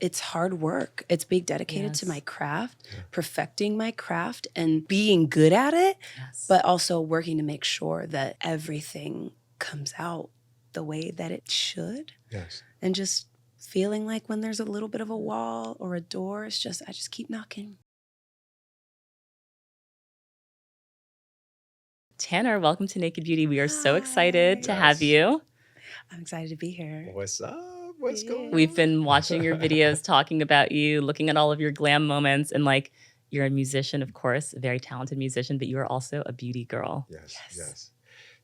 it's hard work. It's being dedicated to my craft, perfecting my craft and being good at it, but also working to make sure that everything comes out the way that it should. Yes. And just feeling like when there's a little bit of a wall or a door, I just keep knocking. Tanner, welcome to Naked Beauty. We are so excited to have you. I'm excited to be here. What's up? What's going on? We've been watching your videos, talking about you, looking at all of your glam moments, and like, you're a musician, of course, a very talented musician, but you are also a beauty girl. Yes.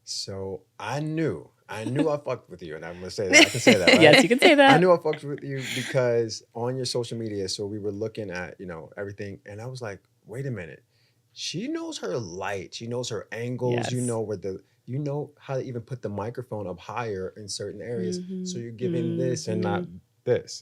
So I knew I fucked with you, and I'm gonna say that. I can say that, right? Yes, you can say that. I knew I fucked with you because on your social media, so we were looking at, everything, and I was like, wait a minute. She knows her light. She knows her angles. Yes. You know how to even put the microphone up higher in certain areas. So you're giving this and not this,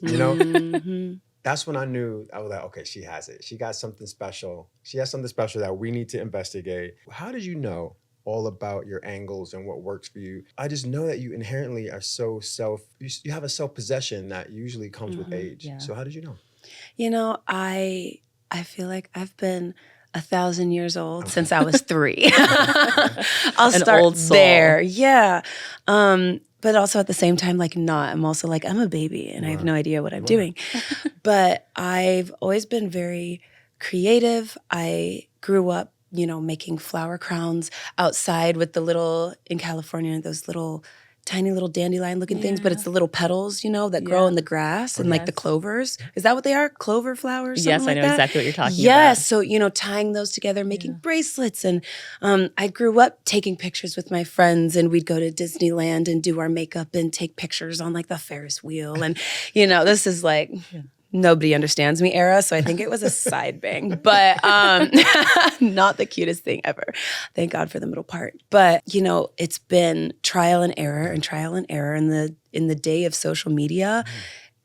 That's when I knew. I was like, okay, she has it. She got something special. She has something special that we need to investigate. How did you know all about your angles and what works for you? I just know that you inherently are so you have a self-possession that usually comes with age. Yeah. So how did you know? I feel like I've been 1,000 years old since I was 3. I'll An start old soul. there. Yeah. But also at the same time, like not. I'm also like, I'm a baby and I have no idea what I'm doing. But I've always been very creative. I grew up, making flower crowns outside with in California, those tiny little dandelion looking things, but it's the little petals, that grow in the grass and like the clovers. Is that what they are? Clover flowers? Yes, I know that? exactly what you're talking about. Yes. So, tying those together, making bracelets. And I grew up taking pictures with my friends, and we'd go to Disneyland and do our makeup and take pictures on like the Ferris wheel. And, this is like... Nobody understands me era, so I think it was a side bang, but not the cutest thing ever. Thank God for the middle part. But it's been trial and error. In the day of social media,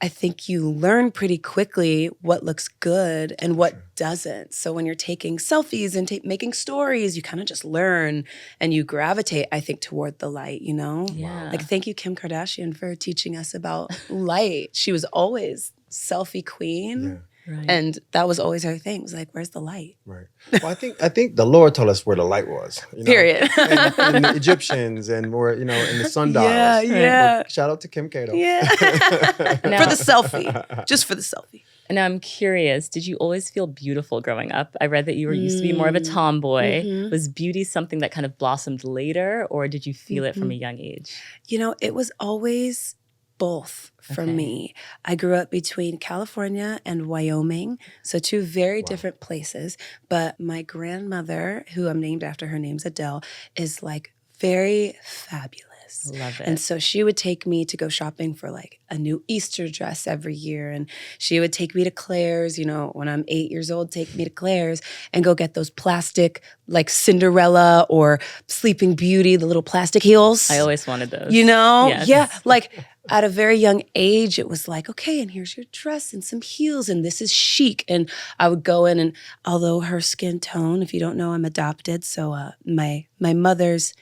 I think you learn pretty quickly what looks good and what doesn't. So when you're taking selfies and making stories, you kind of just learn and you gravitate, I think, toward the light. Yeah. Like thank you, Kim Kardashian, for teaching us about light. She was always selfie queen. Yeah. Right. And that was always her thing. It was like, where's the light? Right. Well, I think the Lord told us where the light was. Period. And the Egyptians and more, in the sundials. Yeah. Well, shout out to Kim Cato. Yeah. For the selfie. Just for the selfie. And I'm curious, did you always feel beautiful growing up? I read that you used to be more of a tomboy. Was beauty something that kind of blossomed later, or did you feel it from a young age? It was always both for me. I grew up between California and Wyoming, so two very different places. But my grandmother, who I'm named after, her name's Adell, is like very fabulous. Love it. And so she would take me to go shopping for like a new Easter dress every year. And she would take me to Claire's, when I'm 8 years old, take me to Claire's and go get those plastic, like Cinderella or Sleeping Beauty, the little plastic heels. I always wanted those. Yes. Yeah. Like at a very young age, it was like, okay, and here's your dress and some heels and this is chic. And I would go in, and although her skin tone, if you don't know, I'm adopted. So my mother's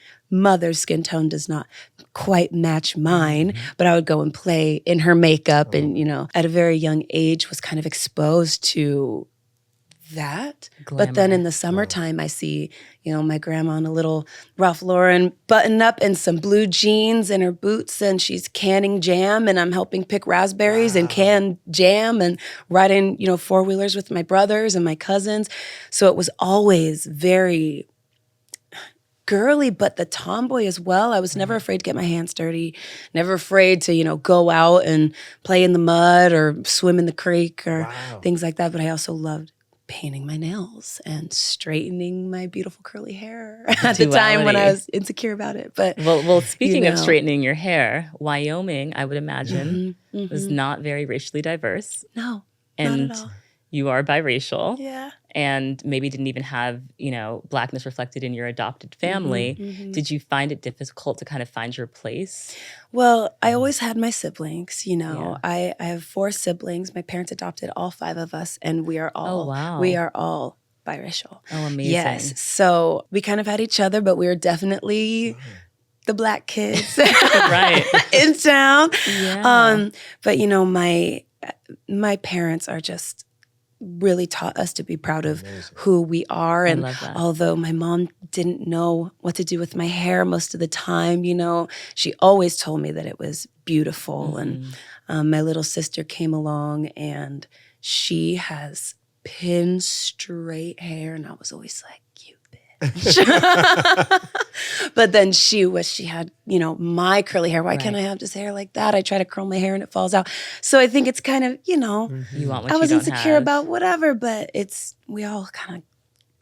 skin tone does not quite match mine, but I would go and play in her makeup and, at a very young age was kind of exposed to that. Glamour. But then in the summertime, I see, my grandma in a little Ralph Lauren button up and some blue jeans and her boots, and she's canning jam, and I'm helping pick raspberries and can jam and riding, four-wheelers with my brothers and my cousins. So it was always very girly, but the tomboy as well. I was never afraid to get my hands dirty, never afraid to, go out and play in the mud or swim in the creek or things like that. But I also loved painting my nails and straightening my beautiful curly hair at the time when I was insecure about it. But well, speaking of straightening your hair, Wyoming, I would imagine, was not very racially diverse. No, and not at all. You are biracial. Yeah. And maybe didn't even have, Blackness reflected in your adopted family. Did you find it difficult to kind of find your place? Well, I always had my siblings, I have 4 siblings. My parents adopted all 5 of us, and we are all biracial. Oh, amazing. Yes. So we kind of had each other, but we were definitely the Black kids right in town. Yeah. But my parents are just really taught us to be proud of Amazing. who we are. I And love that. although my mom didn't know what to do with my hair most of the time, you know, she always told me that it was beautiful. Mm-hmm. And my little sister came along and she has pin straight hair. And I was always like, you bitch. But then she had, you know, my curly hair. Why can't I Right. have just hair like that? I try to curl my hair and it falls out. So I think it's kind of, you know, You want what I you was don't insecure have. about whatever, but we all kind of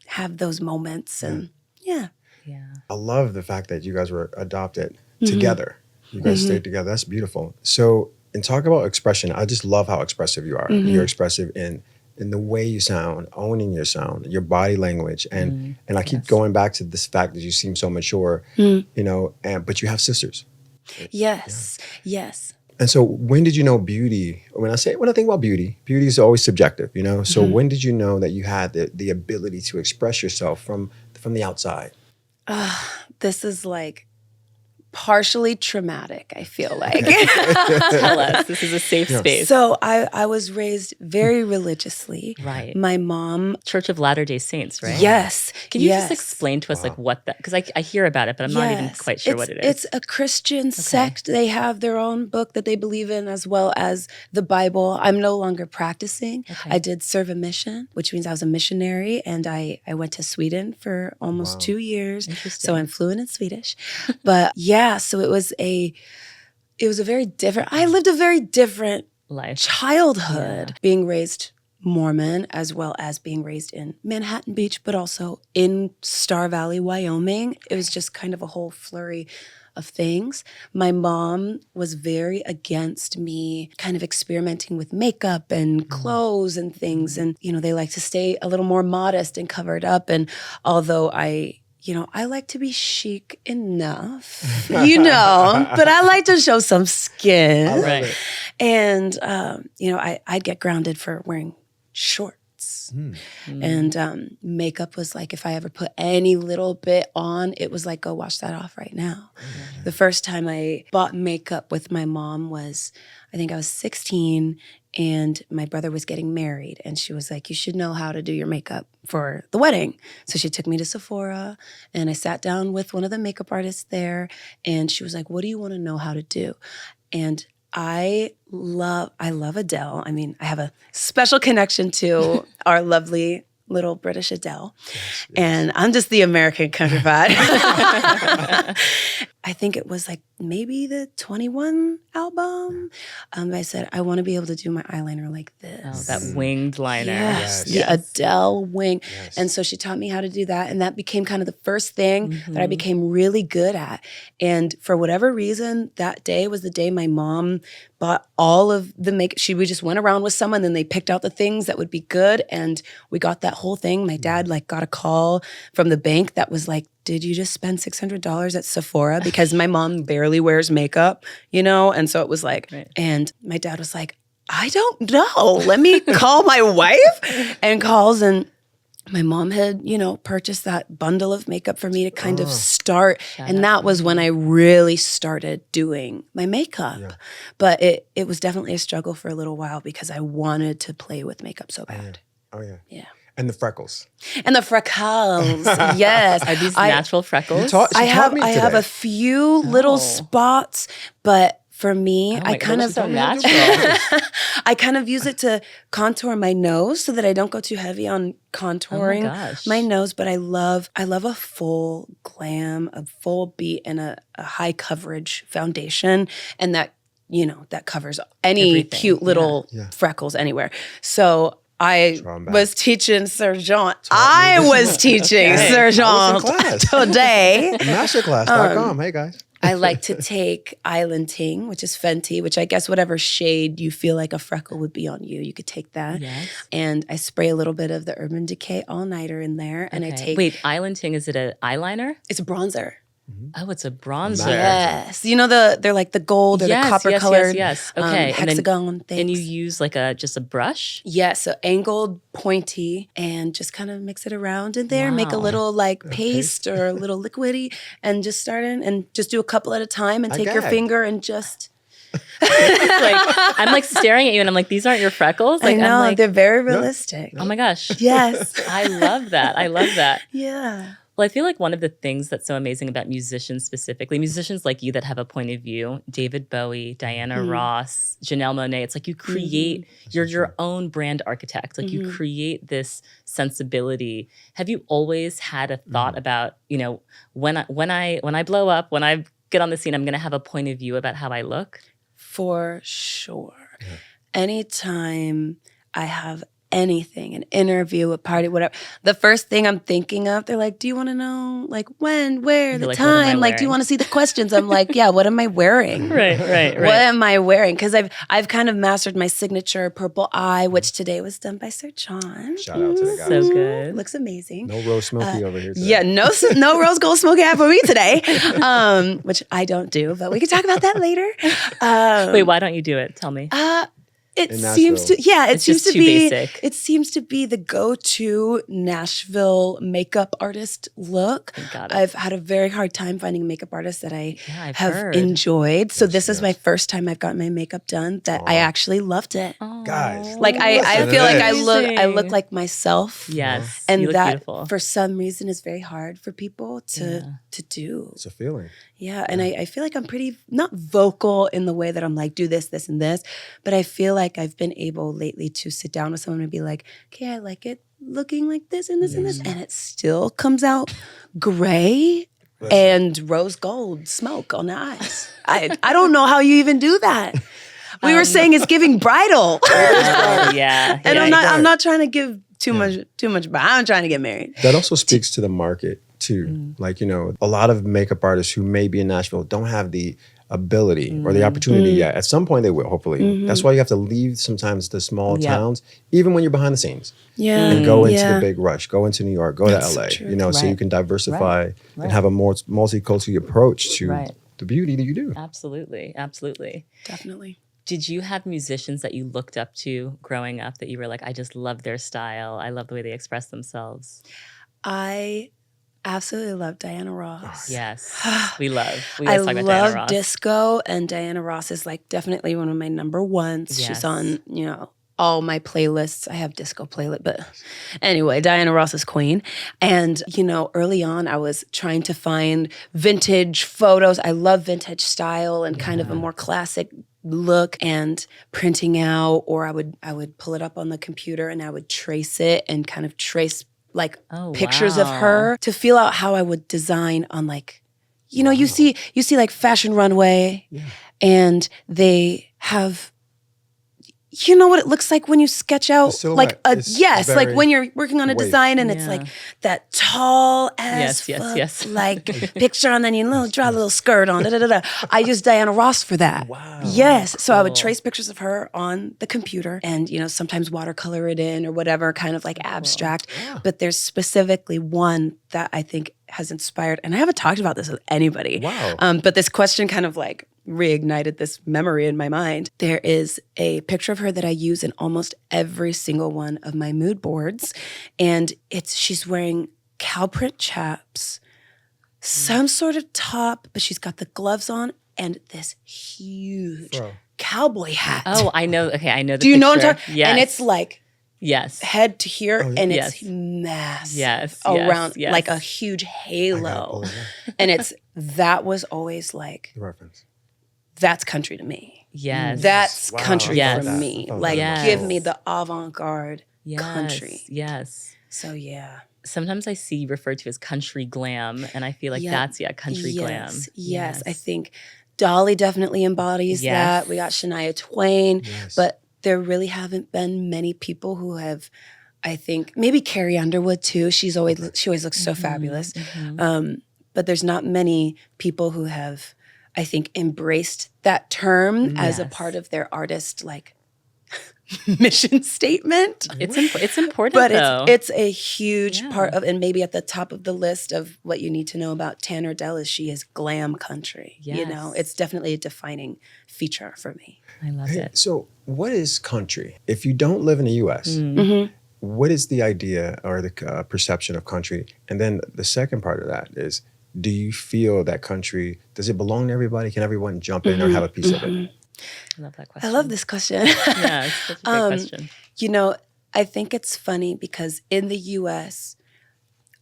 have those moments. And yeah. Yeah. I love the fact that you guys were adopted Mm-hmm. together. You guys stayed together. That's beautiful. So, and talk about expression. I just love how expressive you are. Mm-hmm. You're expressive in the way you sound, owning your sound, your body language, and I keep going back to this fact that you seem so mature, you know. But you have sisters. Yes. Yes. And so, when did you know beauty? When I think about beauty, beauty is always subjective, you know. So, when did you know that you had the ability to express yourself from the outside? This is like partially traumatic, I feel like. Tell us. This is a safe space. So I was raised very religiously. Right. My mom, Church of Latter-day Saints, right? yes. Can you yes. just explain to us like what that, because I hear about it, but I'm not even Yes. quite sure what it is. It's a Christian sect. They have their own book that they believe in as well as the Bible. I'm no longer practicing. Okay. I did serve a mission, which means I was a missionary, and I went to Sweden for almost 2 years. Interesting. So I'm fluent in Swedish. But yeah, so it was a very different, I lived a very different Life. childhood, being raised Mormon as well as being raised in Manhattan Beach, but also in Star Valley, Wyoming. It was just kind of a whole flurry of things. My mom was very against me kind of experimenting with makeup and clothes and things. And, you know, they like to stay a little more modest and covered up. And although I like to be chic enough, you know, but I like to show some skin. I love Right. it. And, I'd get grounded for wearing shorts. And makeup was like, if I ever put any little bit on, it was like, go wash that off right now. The first time I bought makeup with my mom was, I think I was 16, and my brother was getting married. And she was like, you should know how to do your makeup for the wedding. So she took me to Sephora, and I sat down with one of the makeup artists there. And she was like, what do you want to know how to do? And I love Adele. I mean, I have a special connection to our lovely little British Adele. Yes. And I'm just the American counterpart. I think it was like maybe the 21 album. I said, I want to be able to do my eyeliner like this. Oh, that winged liner. Yes, Yes. the Adele wing. Yes. And so she taught me how to do that. And that became kind of the first thing that I became really good at. And for whatever reason, that day was the day my mom bought all of the makeup. We just went around with someone, and they picked out the things that would be good. And we got that whole thing. My dad got a call from the bank that was like, did you just spend $600 at Sephora? Because my mom barely wears makeup, you know? And so it was like, and my dad was like, I don't know. Let me call my wife. And calls, and my mom had, purchased that bundle of makeup for me to kind of start. And that was when I really started doing my makeup. Yeah. But it was definitely a struggle for a little while because I wanted to play with makeup so bad. Oh yeah. Yeah. And the freckles. And the freckles, yes. Are these natural freckles? She taught I me have today. a few little spots, but for me, Oh I my kind God, of so natural. I kind of use it to contour my nose so that I don't go too heavy on contouring gosh. my nose. But I love a full glam, a full beat, and a high coverage foundation, and that that covers any Everything, cute little Yeah. freckles anywhere. So I Draw 'em back. was teaching Sir Jean. me I this. was teaching Okay. Sir I was Jean in class. today. Masterclass.com. Hey guys. I like to take Islanding, which is Fenty, which I guess whatever shade you feel like a freckle would be on you, you could take that. Yes. And I spray a little bit of the Urban Decay All-Nighter in there. And I Okay. take, Wait, Islanding, is it an eyeliner? it's a bronzer. Oh, it's a bronzer. Yes. They're like the gold or the copper colored yes. Okay. hexagon things. And you use like just a brush? Yeah, so angled, pointy, and just kind of mix it around in there. Make a Wow. little paste or a little liquidy, and just start in and just do a couple at a time, and I take your gag. finger and just Like, I'm like staring at you and I'm like, these aren't your freckles? Like, I know, I'm like, they're very realistic. oh my gosh. Yes. I love that. I love that. Yeah. Well, I feel like one of the things that's so amazing about musicians specifically, musicians like you that have a point of view, David Bowie, Diana Ross, Janelle Monáe, it's like you create, you're your own brand architect. Like you create this sensibility. Have you always had a thought about, you know, when I blow up, when I get on the scene, I'm going to have a point of view about how I look? For sure. Yeah. Anytime I have anything, an interview, a party, whatever, the first thing I'm thinking of, they're like, do you want to know like when, where, the like, time? Like, do you want to see the questions? I'm like, yeah, what am I wearing? Right. What am I wearing? Because I've kind of mastered my signature purple eye, which today was done by Sir John. Shout out to the guys. So good. Looks amazing. No rose smoky over here today. Yeah, no rose gold smoky eye for me today, which I don't do, but we can talk about that later. Wait, why don't you do it? Tell me. It seems to, It's seems just to too be, basic. it seems to be the go-to Nashville makeup artist look. Got it. I've had a very hard time finding a makeup artist that I I've have heard. enjoyed. So this is my first time I've gotten my makeup done that I actually loved it. Guys, Like I listen feel to like this. I look like myself. Yes. And you look that beautiful. for some reason is very hard for people to do. It's a feeling. Yeah. And I feel like I'm pretty, not vocal in the way that I'm like, do this, this, and this, but I feel like I've been able lately to sit down with someone and be like, okay, I like it looking like this and this and this. And it still comes out gray and rose gold smoke on the eyes. I don't know how you even do that. We were saying it's giving bridal. Yeah. And yeah. I'm not trying to give too much, but I'm trying to get married. That also speaks to the market too. Like, you know, a lot of makeup artists who may be in Nashville don't have the ability or the opportunity yet. At some point they will, hopefully. That's why you have to leave sometimes the small towns, even when you're behind the scenes. Yeah. And go into the big rush, go into New York, go to LA, true. you know, so you can diversify and have a more multicultural approach to the beauty that you do. Absolutely. Absolutely. Definitely. Did you have musicians that you looked up to growing up that you were like, I just love their style. I love the way they express themselves? I absolutely love Diana Ross. Yes. We love I talk about Diana love Ross. disco, and Diana Ross is like definitely one of my number ones. Yes. She's on, you know, all my playlists. I have disco playlist, but anyway, Diana Ross is queen. And, you know, early on I was trying to find vintage photos. I love vintage style and kind of a more classic look, and printing out, or I would pull it up on the computer and I would trace it and kind of trace like pictures of her to feel out how I would design on, like, you know, you see like Fashion Runway and they have, you know what it looks like when you sketch out like like when you're working on a design and it's like that tall ass yes. like picture, and then you draw a little skirt on. I use Diana Ross for that. Wow. Yes. So I would trace pictures of her on the computer and, you know, sometimes watercolor it in or whatever, kind of like abstract. Yeah. But there's specifically one that I think has inspired, and I haven't talked about this with anybody. Wow. But this question kind of like reignited this memory in my mind. There is a picture of her that I use in almost every single one of my mood boards. And she's wearing cow print chaps, some sort of top, but she's got the gloves on and this huge cowboy hat. Oh, I know. Okay, I know the Do you know what I'm picture. talking? Yes. And it's like head to here, and Yes. it's massive. Yes, around yes. like a huge halo. And that was always like, The reference. that's country to me. Yes. That's Wow. country Yes. for me. Oh, Like, yes. give me the avant-garde Yes. country. Yes. So yeah. Sometimes I see referred to as country glam, and I feel like that's country glam. Yes. I think Dolly definitely embodies Yes. that. We got Shania Twain, Yes. but there really haven't been many people who have. I think maybe Carrie Underwood too. She always looks so fabulous. But there's not many people who have, I think, embraced that term as a part of their artist like mission statement. It's important, But though. it's a huge part of, and maybe at the top of the list of what you need to know about Tanner Adell is she is glam country. You know, Yes. it's definitely a defining feature for me. I loved it. So what is country? If you don't live in the U.S., what is the idea or the perception of country? And then the second part of that is, do you feel that country, does it belong to everybody? Can everyone jump in or have a piece of it? I love that question. I love this question. Yeah, it's such a great question. You know, I think it's funny because in the US,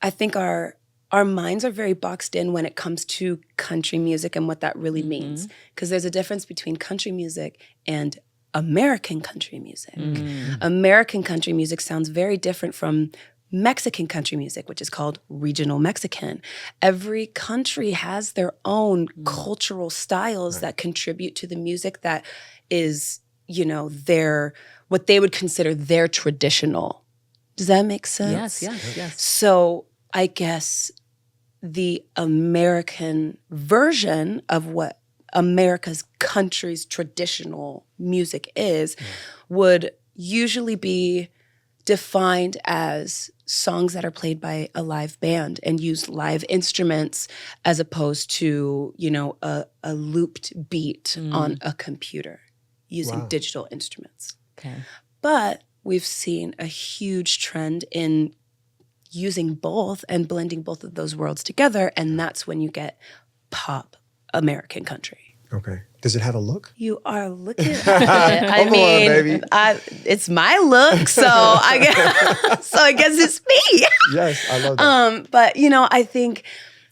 I think our minds are very boxed in when it comes to country music and what that really means. Because there's a difference between country music and American country music. American country music sounds very different from Mexican country music, which is called regional Mexican. Every country has their own cultural styles that contribute to the music that is, you know, what they would consider their traditional. Does that make sense? Yes. So I guess the American version of what America's country's traditional music is would usually be defined as songs that are played by a live band and use live instruments as opposed to, you know, a looped beat on a computer using digital instruments. Okay. But we've seen a huge trend in using both and blending both of those worlds together, and that's when you get pop American country. Okay. Does it have a look? You are looking at it. I mean, on, baby. It's my look, so I guess it's me. Yes, I love that. But you know, I think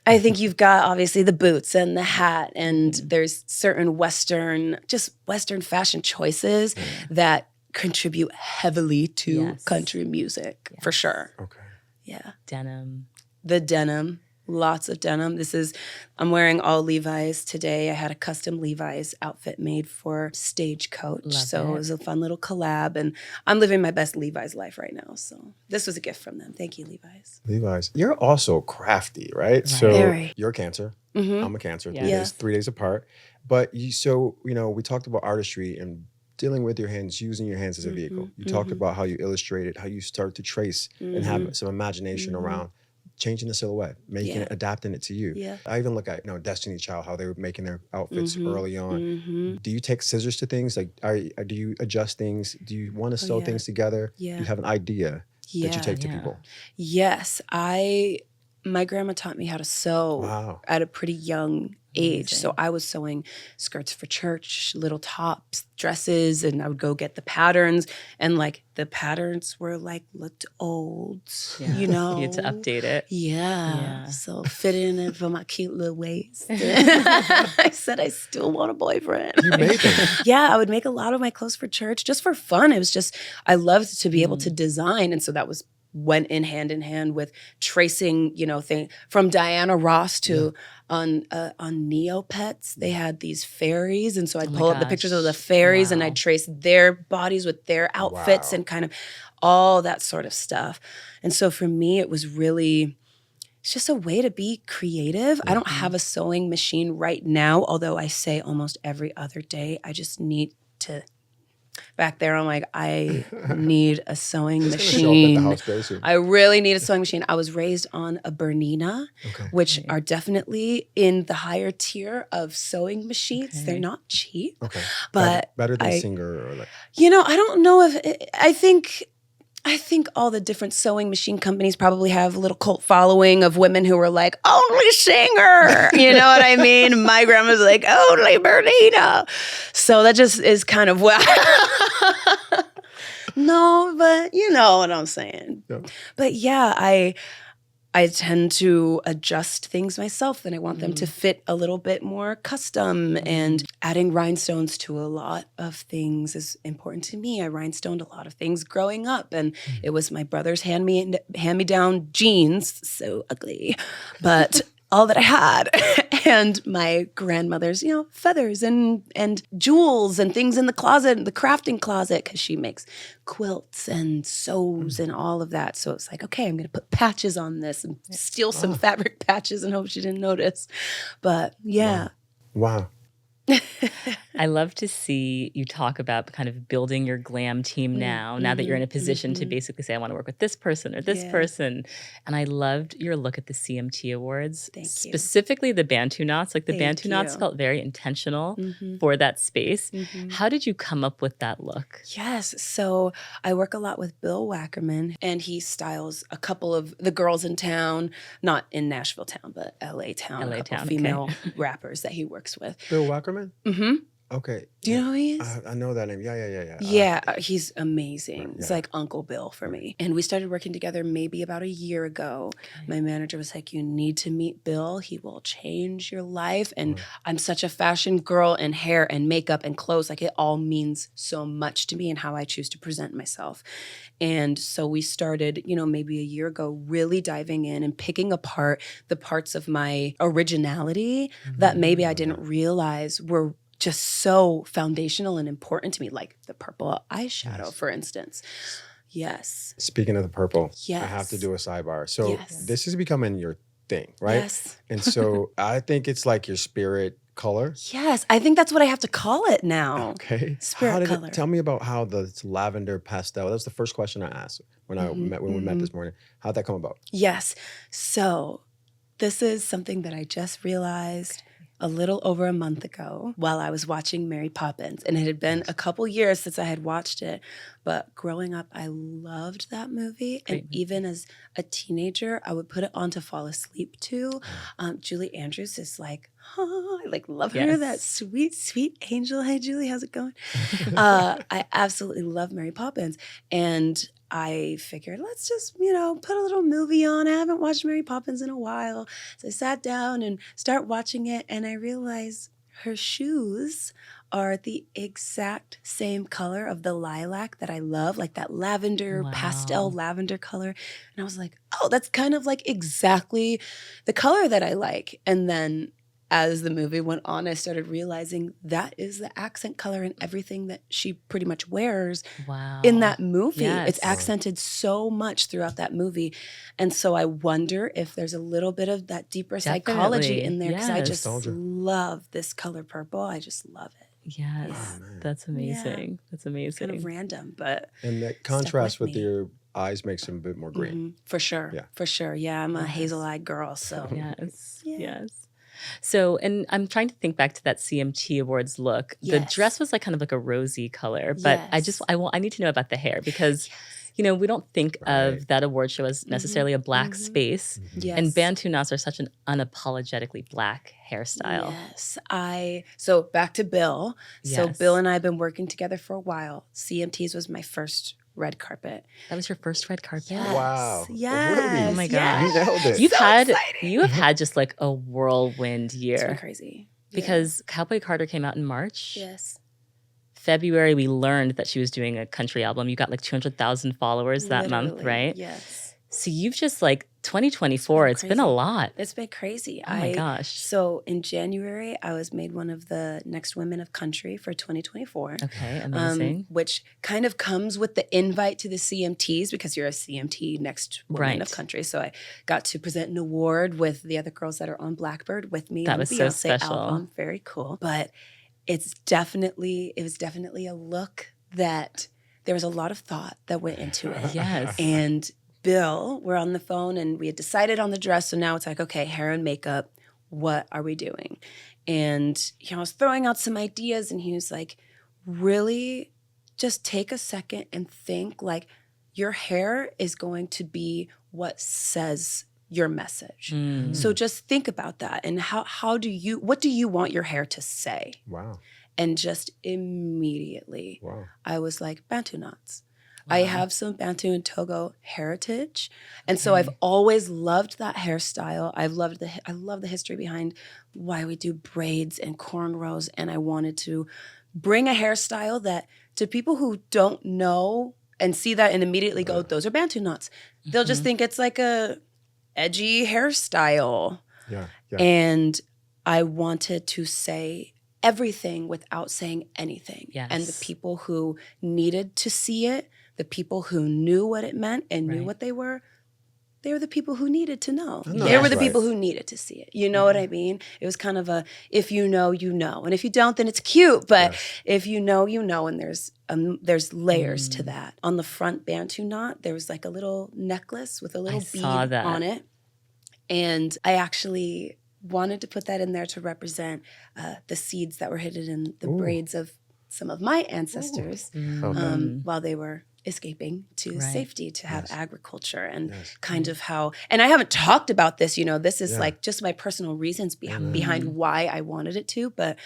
you've got obviously the boots and the hat, and there's certain Western fashion choices that contribute heavily to country music for sure. Okay. Yeah. Denim. The denim. Lots of denim. I'm wearing all Levi's today. I had a custom Levi's outfit made for Stagecoach. It was a fun little collab, and I'm living my best Levi's life right now. So this was a gift from them. Thank you, Levi's. Levi's. You're also crafty, right? So Very. You're a Cancer. Mm-hmm. I'm a Cancer. Yeah. 3 days apart. But we talked about artistry and dealing with your hands, using your hands as a vehicle. You talked about how you illustrated, how you start to trace and have some imagination around changing the silhouette, making it, adapting it to you. Yeah. I even look at, Destiny Child, how they were making their outfits early on. Do you take scissors to things? Like, do you adjust things? Do you want to sew things together? Yeah. Do you have an idea that you take to people? Yes. My grandma taught me how to sew at a pretty young age. So I was sewing skirts for church, little tops, dresses, and I would go get the patterns. And like the patterns looked old, you know. You had to update it. Yeah. So fit in it for my cute little waist. I said I still want a boyfriend. You made them. Yeah, I would make a lot of my clothes for church just for fun. It was just, I loved to be able to design. And so that went in hand with tracing, thing from Diana Ross to on Neopets. They had these fairies. And so I'd pull up the pictures of the fairies and I'd trace their bodies with their outfits and kind of all that sort of stuff. And so for me, it was really, it's just a way to be creative. I don't have a sewing machine right now, although I say almost every other day, I just need to. Back there, I'm like, I need a sewing machine. I really need a sewing machine. I was raised on a Bernina, which are definitely in the higher tier of sewing machines. Okay. They're not cheap. Okay. But better than Singer or like. I don't know if I think all the different sewing machine companies probably have a little cult following of women who are like, only Singer. You know what I mean? My grandma's like, only Bernina. So that just is kind of what. No, but you know what I'm saying. Yeah. But yeah, I tend to adjust things myself, and I want them to fit a little bit more custom. And adding rhinestones to a lot of things is important to me. I rhinestoned a lot of things growing up, and it was my brother's hand-me-down jeans, so ugly, but all that I had, and my grandmother's, feathers and jewels and things in the closet, the crafting closet, because she makes quilts and sews and all of that. So it's like, okay, I'm going to put patches on this and steal some fabric patches and hope she didn't notice. But yeah. Wow. I love to see you talk about kind of building your glam team now that you're in a position to basically say, I want to work with this person or this person. And I loved your look at the CMT Awards. Thank you. Specifically the Bantu knots. Like the Bantu knots felt very intentional for that space. How did you come up with that look? Yes. So I work a lot with Bill Wackerman, and he styles a couple of the girls in town, not in Nashville town, but LA town. Female rappers that he works with. Bill Wackerman? Mm-hmm. Okay. Do you know who he is? I know that name. Yeah. Yeah, he's amazing. He's yeah. like Uncle Bill for me. And we started working together maybe about a year ago. My manager was like, you need to meet Bill. He will change your life. And I'm such a fashion girl, and hair and makeup and clothes. Like, it all means so much to me and how I choose to present myself. And so we started, maybe a year ago, really diving in and picking apart the parts of my originality that maybe I didn't realize were just so foundational and important to me, like the purple eyeshadow, for instance. Yes. Speaking of the purple, Yes. I have to do a sidebar. So Yes. this is becoming your thing, right? Yes. And so I think it's like your spirit color. Yes, I think that's what I have to call it now. Okay. Spirit color. Tell me about how the lavender pastel, that was the first question I asked when we met this morning. How'd that come about? Yes. So this is something that I just realized a little over a month ago while I was watching Mary Poppins. And it had been a couple years since I had watched it. But growing up, I loved that movie. And even as a teenager, I would put it on to fall asleep to. Julie Andrews is like, I love her, that sweet, sweet angel. Hey, Julie, how's it going? I absolutely love Mary Poppins. And I figured, let's just, put a little movie on. I haven't watched Mary Poppins in a while. So I sat down and start watching it, and I realized her shoes are the exact same color of the lilac that I love, like that lavender, pastel lavender color. And I was like, oh, that's kind of like exactly the color that I like. And then as the movie went on, I started realizing that is the accent color in everything that she pretty much wears in that movie. Yes. It's accented so much throughout that movie. And so I wonder if there's a little bit of that deeper psychology in there, because I just love this color purple. I just love it. Yes. Oh, that's amazing. Yeah. That's amazing. Kind of random, but And that contrast with me. your eyes makes them a bit more green. For sure. Yeah. For sure. Yeah, I'm a hazel-eyed girl, so. Yes. Yeah. Yes. So, and I'm trying to think back to that CMT Awards look. The dress was like kind of like a rosy color, but I need to know about the hair, because we don't think of that award show as necessarily a black space. Yes. And Bantu knots are such an unapologetically black hairstyle. Yes. So back to Bill. So Bill and I have been working together for a while. CMTs was my first red carpet. That was your first red carpet? Yes. Wow. Yes. Really? Oh my gosh. You nailed it. You have had just like a whirlwind year. It's been crazy. Because Cowboy Carter came out in March. Yes. February, we learned that she was doing a country album. You got like 200,000 followers that month, right? Yes. So you've just 2024, it's been a lot. It's been crazy. Oh my gosh. So in January, I was made one of the Next Women of Country for 2024. Okay, amazing. Which kind of comes with the invite to the CMTs, because you're a CMT Next Woman of Country. So I got to present an award with the other girls that are on Blackbird with me. That on was the so Beyonce special. album. Very cool. But it was definitely a look that there was a lot of thought that went into it. Yes. And Bill, we're on the phone and we had decided on the dress. So now it's like, okay, hair and makeup, what are we doing? And I was throwing out some ideas, and he was like, really just take a second and think, like, your hair is going to be what says your message. So just think about that. And what do you want your hair to say? Wow. And just immediately, I was like, Bantu knots. I have some Bantu and Togo heritage. And so I've always loved that hairstyle. I love the history behind why we do braids and cornrows. And I wanted to bring a hairstyle that, to people who don't know and see that and immediately go, those are Bantu knots, they'll just think it's like a edgy hairstyle. Yeah. And I wanted to say everything without saying anything. Yes. And the people who needed to see it, the people who knew what it meant and knew what they were the people who needed to know. They were the people who needed to see it. You know what I mean? It was kind of a, if you know, you know. And if you don't, then it's cute. But if you know, you know. And there's layers to that. On the front Bantu knot, there was like a little necklace with a little bead on it. And I actually wanted to put that in there to represent the seeds that were hidden in the braids of some of my ancestors while they were escaping to safety, to have agriculture, and kind of how, and I haven't talked about this, this is like just my personal reasons behind why I wanted it to, but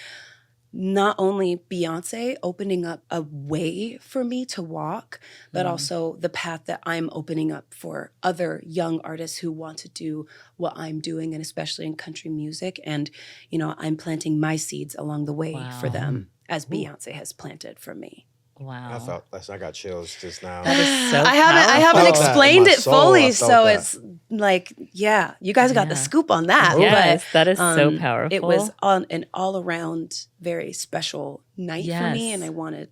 not only Beyonce opening up a way for me to walk, but also the path that I'm opening up for other young artists who want to do what I'm doing, and especially in country music. And, you know, I'm planting my seeds along the way for them, as Beyonce has planted for me. Wow. I got chills just now. That is so I haven't felt that in explained my it soul. fully, I felt so that. it's like, yeah, you guys got the scoop on that. Yes, but, that is so powerful. It was on an all around very special night for me, Yes. and I wanted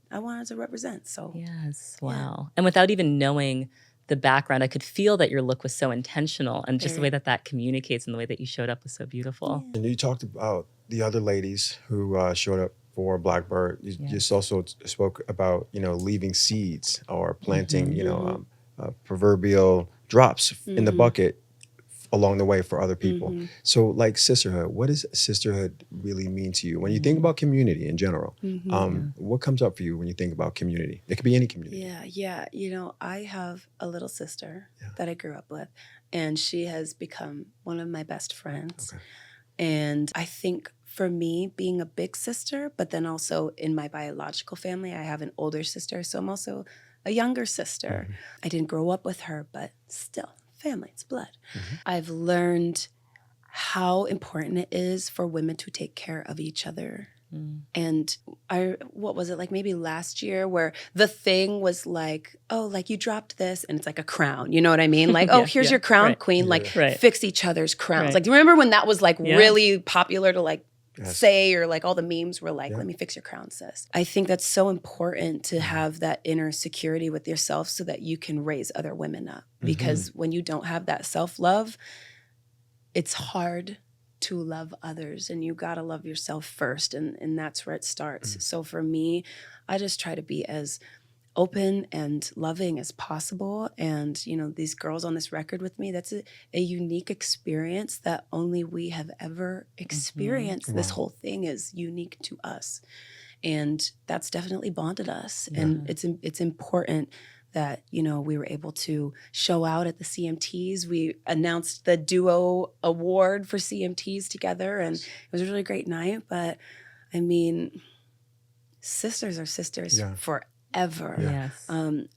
to represent. So Yes, wow. And without even knowing the background, I could feel that your look was so intentional, and just the way that that communicates and the way that you showed up was so beautiful. And you talked about the other ladies who showed up for Blackbird. You just also spoke about, you know, leaving seeds or planting, you know, proverbial drops in the bucket along the way for other people. So like sisterhood, what does sisterhood really mean to you? When you think about community in general, what comes up for you when you think about community? It could be any community. Yeah. You know, I have a little sister that I grew up with, and she has become one of my best friends. Okay. And I think for me, being a big sister, but then also in my biological family, I have an older sister, so I'm also a younger sister. I didn't grow up with her, but still, family, it's blood. I've learned how important it is for women to take care of each other. And what was it, like maybe last year, where the thing was like, oh, like you dropped this, and it's like a crown, you know what I mean? Like, oh, here's your crown, queen, like fix each other's crowns. Like, do you remember when that was like really popular to like say, or like all the memes were like, let me fix your crown, sis. I think that's so important to have that inner security with yourself so that you can raise other women up. Because when you don't have that self-love, it's hard to love others, and you gotta love yourself first, and that's where it starts. So for me, I just try to be as open and loving as possible. And, you know, these girls on this record with me, that's a unique experience that only we have ever experienced. This whole thing is unique to us. And that's definitely bonded us. And it's important that, you know, we were able to show out at the CMTs. We announced the duo award for CMTs together, and it was a really great night. But I mean, sisters are sisters forever. Yes.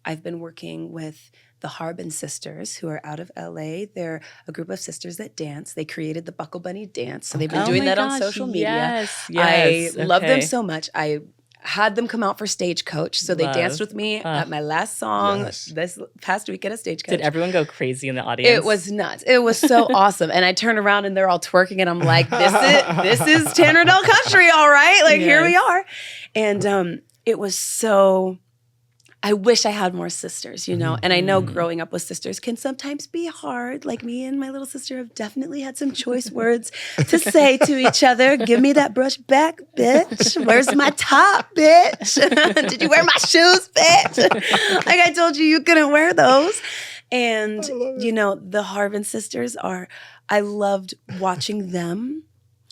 I've been working with the Sharpened sisters, who are out of LA. They're a group of sisters that dance. They created the Buckle Bunny dance. So they've been doing that on social media. I love them so much. I had them come out for Stagecoach. So they danced with me at my last song this past week at a Stagecoach. Did everyone go crazy in the audience? It was nuts. It was so awesome. And I turned around and they're all twerking, and I'm like, this is Tannerdell Country, all right? Like, here we are. And it was so... I wish I had more sisters, you know, and I know growing up with sisters can sometimes be hard. Like, me and my little sister have definitely had some choice words to say to each other. Give me that brush back, bitch. Where's my top, bitch? Did you wear my shoes, bitch? Like I told you, you couldn't wear those. And, you know, the Harvin sisters I loved watching them.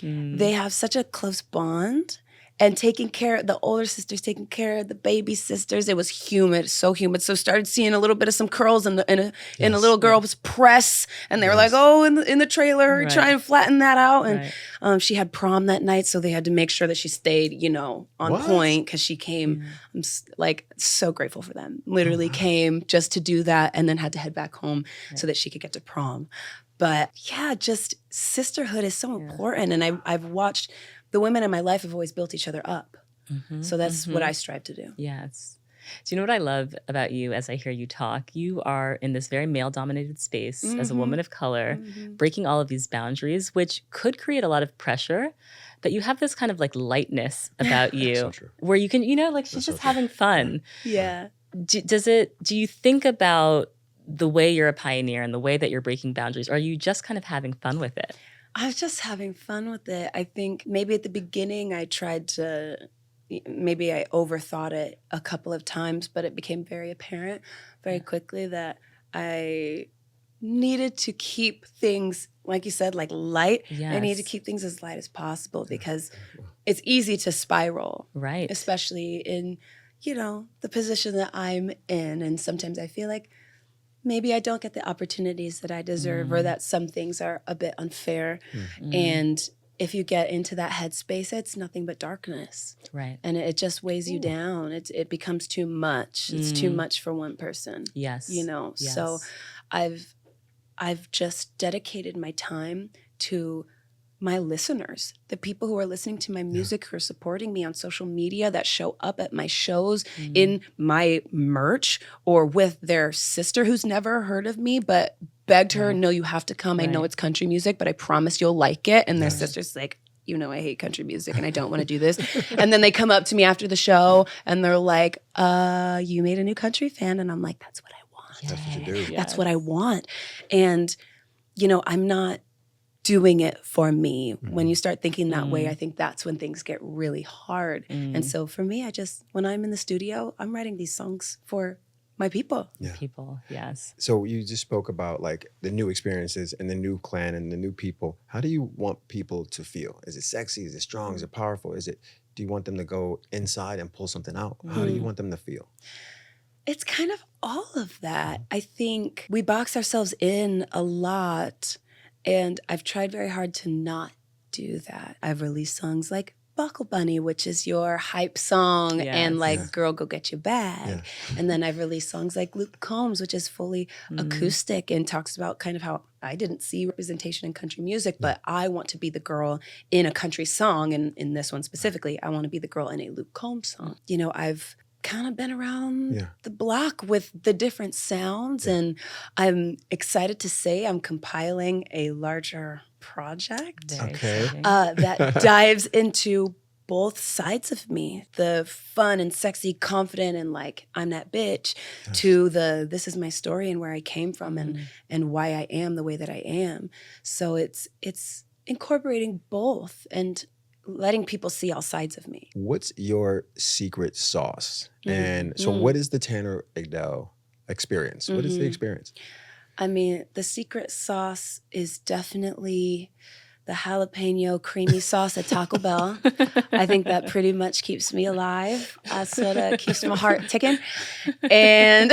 They have such a close bond. And the older sisters taking care of the baby sisters. It was humid, so humid. So started seeing a little bit of some curls in a little girl's press. And they were like, oh, in the trailer, try and flatten that out. And she had prom that night, so they had to make sure that she stayed, you know, on point, because she came. I'm like so grateful for them. Literally came just to do that, and then had to head back home so that she could get to prom. But yeah, just sisterhood is so important. And I've watched... The women in my life have always built each other up. So that's what I strive to do. Yes. Do you know what I love about you as I hear you talk? You are in this very male-dominated space as a woman of color, breaking all of these boundaries, which could create a lot of pressure. But you have this kind of like lightness about you where you can, you know, like she's just having fun. Yeah. Do you think about the way you're a pioneer and the way that you're breaking boundaries? Or are you just kind of having fun with it? I was just having fun with it. I think maybe at the beginning I overthought it a couple of times, but it became very apparent very quickly that I needed to keep things, like you said, like light. I needed to keep things as light as possible, because it's easy to spiral. Right. Especially in, you know, the position that I'm in. And sometimes I feel like maybe I don't get the opportunities that I deserve, or that some things are a bit unfair. And if you get into that headspace, it's nothing but darkness. Right. And it just weighs you down. It becomes too much. It's too much for one person. Yes. You know, so I've just dedicated my time to my listeners, the people who are listening to my music, who are supporting me on social media, that show up at my shows, in my merch, or with their sister who's never heard of me, but begged her, no, you have to come. I know it's country music, but I promise you'll like it. And their sister's like, you know, I hate country music and I don't want to do this. And then they come up to me after the show and they're like, you made a new country fan. And I'm like, that's what I want. That's what you do. That's what I want. And, you know, I'm not doing it for me. When you start thinking that way, I think that's when things get really hard. And so for me, when I'm in the studio, I'm writing these songs for my people. Yeah. People, yes. So you just spoke about like the new experiences and the new clan and the new people. How do you want people to feel? Is it sexy? Is it strong? Is it powerful? Do you want them to go inside and pull something out? How do you want them to feel? It's kind of all of that. I think we box ourselves in a lot, and I've tried very hard to not do that. I've released songs like Buckle Bunny, which is your hype song, and like Girl, Go Get Your Bag. And then I've released songs like Luke Combs, which is fully acoustic and talks about kind of how I didn't see representation in country music, but I want to be the girl in a country song. And in this one specifically, I want to be the girl in a Luke Combs song. You know, I've kind of been around the block with the different sounds, and I'm excited to say I'm compiling a larger project that dives into both sides of me, the fun and sexy, confident, and like I'm that bitch, to the this is my story and where I came from and why I am the way that I am. So it's incorporating both and letting people see all sides of me. What's your secret sauce? And so what is the Tanner Adell experience? What is the experience? I mean, the secret sauce is definitely the jalapeno creamy sauce at Taco Bell. I think that pretty much keeps me alive. Sort of keeps my heart ticking. And,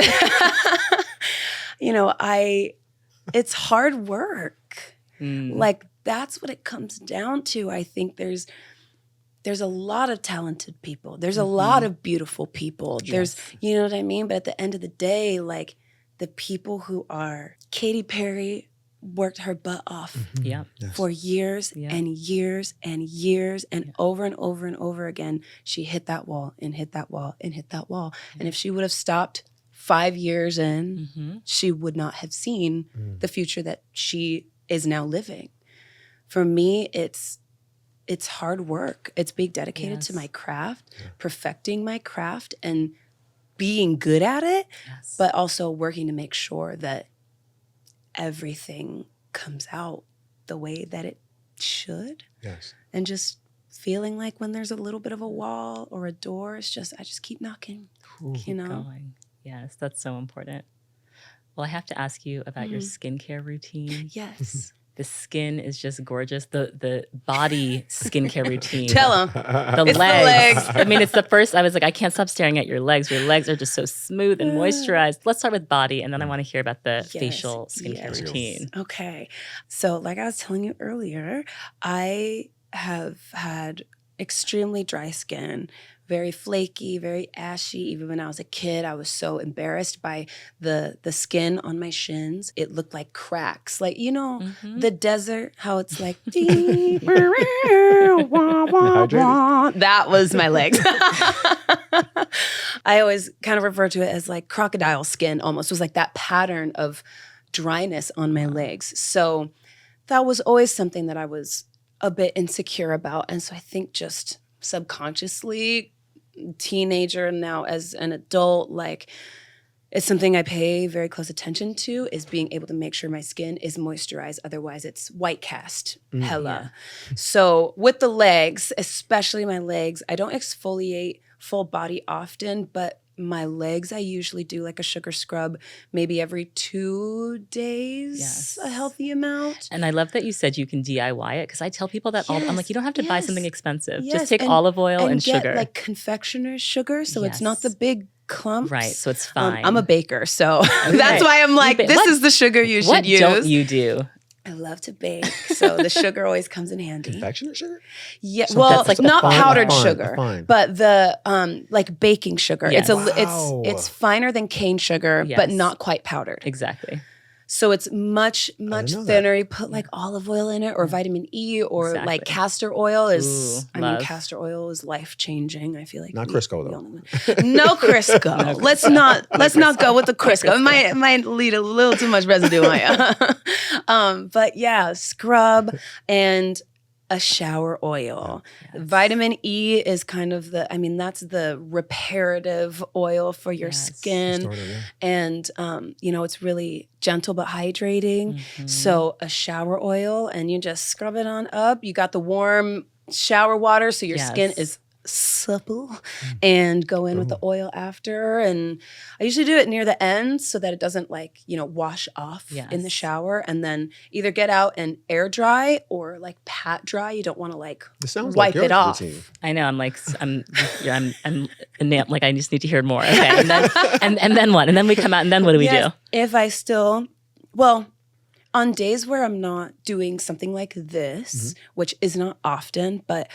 you know, it's hard work. Like, that's what it comes down to. I think there's a lot of talented people. There's a lot of beautiful people. There's, you know what I mean? But at the end of the day, like, the people who are Katy Perry worked her butt off for years and years and years, and over and over and over again, she hit that wall and hit that wall and hit that wall. And if she would have stopped 5 years in, she would not have seen the future that she is now living. For me, it's hard work. It's being dedicated to my craft, perfecting my craft, and being good at it, but also working to make sure that everything comes out the way that it should. And just feeling like when there's a little bit of a wall or a door, I just keep knocking, you know? Going. Yes, that's so important. Well, I have to ask you about your skincare routine. Yes. The skin is just gorgeous. The body skincare routine. Tell them. The legs. I mean, it's the first. I was like, I can't stop staring at your legs. Your legs are just so smooth and moisturized. Let's start with body, and then I want to hear about the facial skincare routine. Okay. So like I was telling you earlier, I have had extremely dry skin, very flaky, very ashy. Even when I was a kid, I was so embarrassed by the skin on my shins. It looked like cracks. Like, you know, the desert, how it's like, that was my legs. I always kind of refer to it as like crocodile skin almost. It was like that pattern of dryness on my legs. So that was always something that I was a bit insecure about. And so I think just subconsciously, teenager, now as an adult, like, it's something I pay very close attention to, is being able to make sure my skin is moisturized. Otherwise, it's white cast, hella. So with the legs, especially my legs, I don't exfoliate full body often, but my legs, I usually do like a sugar scrub maybe every 2 days, a healthy amount. And I love that you said you can DIY it, because I tell people that I'm like, you don't have to buy something expensive. Just take olive oil and get sugar. Like confectioner's sugar, so it's not the big clumps. Right, so it's fine. I'm a baker, so that's why I'm like, this is the sugar you should use. What don't you do? I love to bake, so the sugar always comes in handy. Confectionate sugar? Yeah, So well, that's like not fine- powdered fine- sugar, fine. but the like baking sugar. Yes. Wow. It's finer than cane sugar, but Yes. not quite powdered. Exactly. So it's much know that. thinner. You put like olive oil in it, or vitamin E, or Exactly. like castor oil is. Ooh, I mean, love. castor oil is life changing. I feel like Not we Crisco, all though. know that. No Crisco. Let's not go with the Crisco. It might lead a little too much residue on you. But yeah, scrub and a shower oil. Yes. Vitamin E is kind of that's the reparative oil for your Yes. skin. Restorative, yeah. And, it's really gentle but hydrating. Mm-hmm. So a shower oil, and you just scrub it on up. You got the warm shower water, so your skin Yes. is supple, and go in with the oil after. And I usually do it near the end so that it doesn't wash off in the Yes. shower, and then either get out and air dry or like pat dry. You don't want to This sounds wipe like it your off. routine. I know. I'm like I just need to hear more. Okay, and then and then what? And then we come out, and then what do we Yes, do? if I still, well, on days where I'm not doing something like this, which is not often, but